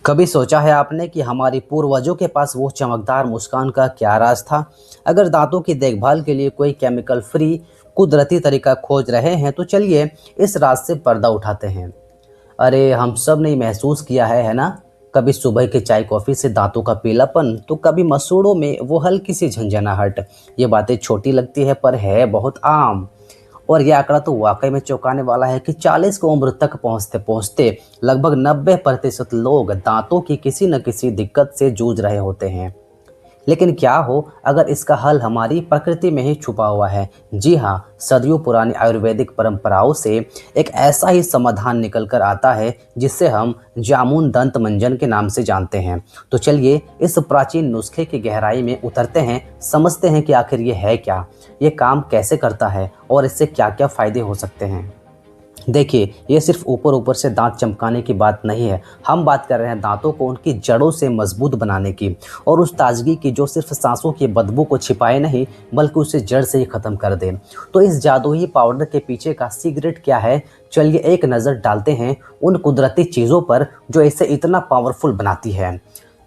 कभी सोचा है आपने कि हमारे पूर्वजों के पास वो चमकदार मुस्कान का क्या राज था? अगर दांतों की देखभाल के लिए कोई केमिकल फ्री कुदरती तरीका खोज रहे हैं तो चलिए इस राज से पर्दा उठाते हैं। अरे हम सब ने महसूस किया है ना? कभी सुबह के चाय कॉफ़ी से दांतों का पीलापन तो कभी मसूड़ों में वो हल्की सी झंझनाहट। ये बातें छोटी लगती है पर है बहुत आम। और ये आंकड़ा तो वाकई में चौंकाने वाला है कि 40 की उम्र तक पहुंचते पहुंचते लगभग 90% लोग दांतों की किसी न किसी दिक्कत से जूझ रहे होते हैं। लेकिन क्या हो अगर इसका हल हमारी प्रकृति में ही छुपा हुआ है? जी हाँ, सदियों पुरानी आयुर्वेदिक परंपराओं से एक ऐसा ही समाधान निकल कर आता है जिसे हम जामुन दंत मंजन के नाम से जानते हैं। तो चलिए इस प्राचीन नुस्खे की गहराई में उतरते हैं, समझते हैं कि आखिर ये है क्या, ये काम कैसे करता है और इससे क्या क्या फायदे हो सकते हैं। देखिए, ये सिर्फ ऊपर ऊपर से दांत चमकाने की बात नहीं है। हम बात कर रहे हैं दांतों को उनकी जड़ों से मजबूत बनाने की और उस ताजगी की जो सिर्फ सांसों की बदबू को छिपाए नहीं बल्कि उसे जड़ से ही खत्म कर दे। तो इस जादुई पाउडर के पीछे का सीक्रेट क्या है? चलिए एक नज़र डालते हैं उन कुदरती चीज़ों पर जो इसे इतना पावरफुल बनाती है।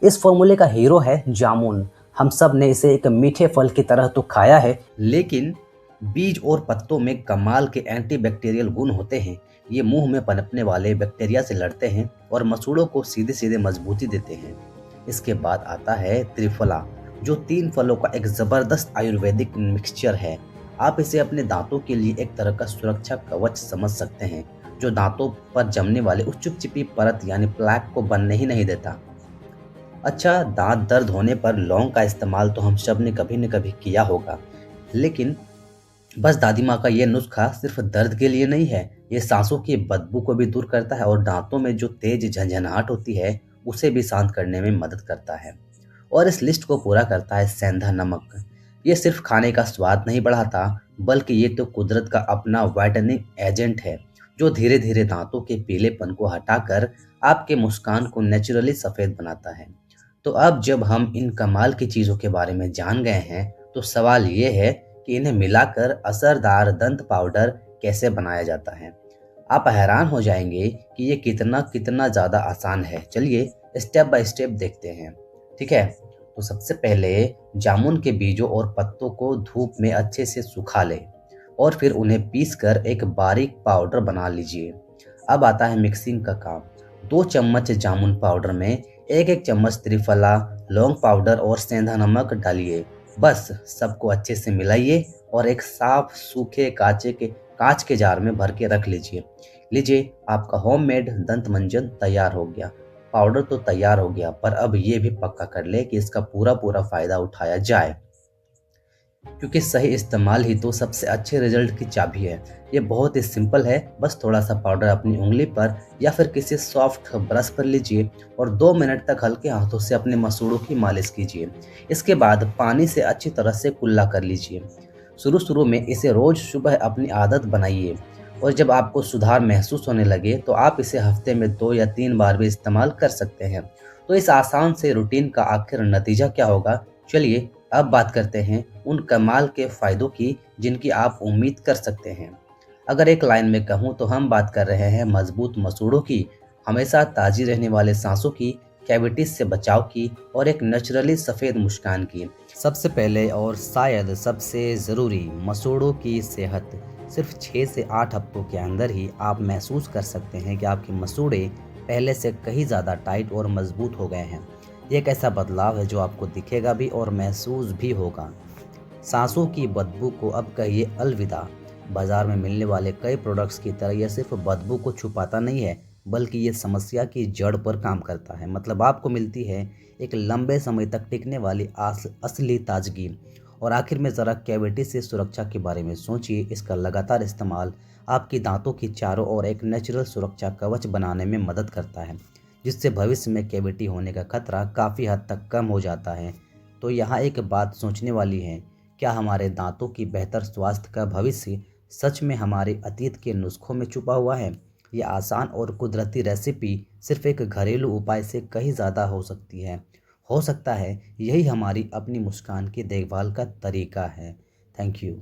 इस फॉर्मूले का हीरो है जामुन। हम सब ने इसे एक मीठे फल की तरह तो खाया है, लेकिन बीज और पत्तों में कमाल के एंटीबैक्टीरियल गुण होते हैं। ये मुंह में पनपने वाले बैक्टीरिया से लड़ते हैं और मसूड़ों को सीधे सीधे मजबूती देते हैं। इसके बाद आता है त्रिफला, जो 3 फलों का एक जबरदस्त आयुर्वेदिक मिक्सचर है। आप इसे अपने दांतों के लिए एक तरह का सुरक्षा कवच समझ सकते हैं, जो दांतों पर जमने वाले उस चिपचिपी परत यानी प्लैक को बनने ही नहीं देता। अच्छा, दांत दर्द होने पर लौंग का इस्तेमाल तो हम सब ने कभी न कभी किया होगा, लेकिन बस दादी माँ का ये नुस्खा सिर्फ दर्द के लिए नहीं है, ये सांसों की बदबू को भी दूर करता है और दांतों में जो तेज झंझनाहट होती है उसे भी शांत करने में मदद करता है। और इस लिस्ट को पूरा करता है सेंधा नमक। ये सिर्फ खाने का स्वाद नहीं बढ़ाता बल्कि ये तो कुदरत का अपना वाइटनिंग एजेंट है, जो धीरे धीरे दांतों के पीलेपन को हटाकर आपके मुस्कान को नेचुरली सफेद बनाता है। तो अब जब हम इन कमाल की चीजों के बारे में जान गए हैं तो सवाल ये है कि इन्हें मिलाकर असरदार दंत पाउडर कैसे बनाया जाता है। आप हैरान हो जाएंगे कि ये कितना कितना ज़्यादा आसान है। चलिए स्टेप बाय स्टेप देखते हैं। ठीक है, तो सबसे पहले जामुन के बीजों और पत्तों को धूप में अच्छे से सुखा लें और फिर उन्हें पीसकर एक बारीक पाउडर बना लीजिए। अब आता है मिक्सिंग का काम। 2 चम्मच जामुन पाउडर में एक एक चम्मच त्रिफला, लौंग पाउडर और सेंधा नमक डालिए। बस सबको अच्छे से मिलाइए और एक साफ सूखे कांच के जार में भर के रख लीजिए। लीजिए, आपका होममेड दंत मंजन तैयार हो गया। पाउडर तो तैयार हो गया, पर अब ये भी पक्का कर ले कि इसका पूरा पूरा फायदा उठाया जाए, क्योंकि सही इस्तेमाल ही तो सबसे अच्छे रिजल्ट की चाबी है। ये बहुत ही सिंपल है, बस थोड़ा सा पाउडर अपनी उंगली पर या फिर किसी सॉफ्ट ब्रश पर लीजिए और 2 मिनट तक हल्के हाथों से अपने मसूड़ों की मालिश कीजिए। इसके बाद पानी से अच्छी तरह से कुल्ला कर लीजिए। शुरू शुरू में इसे रोज सुबह अपनी आदत बनाइए और जब आपको सुधार महसूस होने लगे तो आप इसे हफ्ते में 2 या 3 बार भी इस्तेमाल कर सकते हैं। तो इस आसान से रूटीन का आखिर नतीजा क्या होगा? चलिए अब बात करते हैं उन कमाल के फायदों की जिनकी आप उम्मीद कर सकते हैं। अगर एक लाइन में कहूँ तो हम बात कर रहे हैं मजबूत मसूड़ों की, हमेशा ताजी रहने वाले सांसों की, कैविटीज से बचाव की और एक नेचुरली सफ़ेद मुस्कान की। सबसे पहले और शायद सबसे ज़रूरी, मसूड़ों की सेहत। सिर्फ 6 से 8 हफ्तों के अंदर ही आप महसूस कर सकते हैं कि आपके मसूड़े पहले से कहीं ज़्यादा टाइट और मजबूत हो गए हैं। ये एक ऐसा बदलाव है जो आपको दिखेगा भी और महसूस भी होगा। सांसों की बदबू को अब कहिए अलविदा। बाजार में मिलने वाले कई प्रोडक्ट्स की तरह यह सिर्फ बदबू को छुपाता नहीं है बल्कि ये समस्या की जड़ पर काम करता है। मतलब आपको मिलती है एक लंबे समय तक टिकने वाली असली ताजगी। और आखिर में ज़रा कैविटी से सुरक्षा के बारे में सोचिए। इसका लगातार इस्तेमाल आपकी दांतों की चारों ओर एक नेचुरल सुरक्षा कवच बनाने में मदद करता है, जिससे भविष्य में कैविटी होने का खतरा काफ़ी हद तक कम हो जाता है। तो यहाँ एक बात सोचने वाली है, क्या हमारे दांतों की बेहतर स्वास्थ्य का भविष्य सच में हमारे अतीत के नुस्खों में छुपा हुआ है? ये आसान और कुदरती रेसिपी सिर्फ एक घरेलू उपाय से कहीं ज़्यादा हो सकती है। हो सकता है यही हमारी अपनी मुस्कान की देखभाल का तरीका है। Thank you.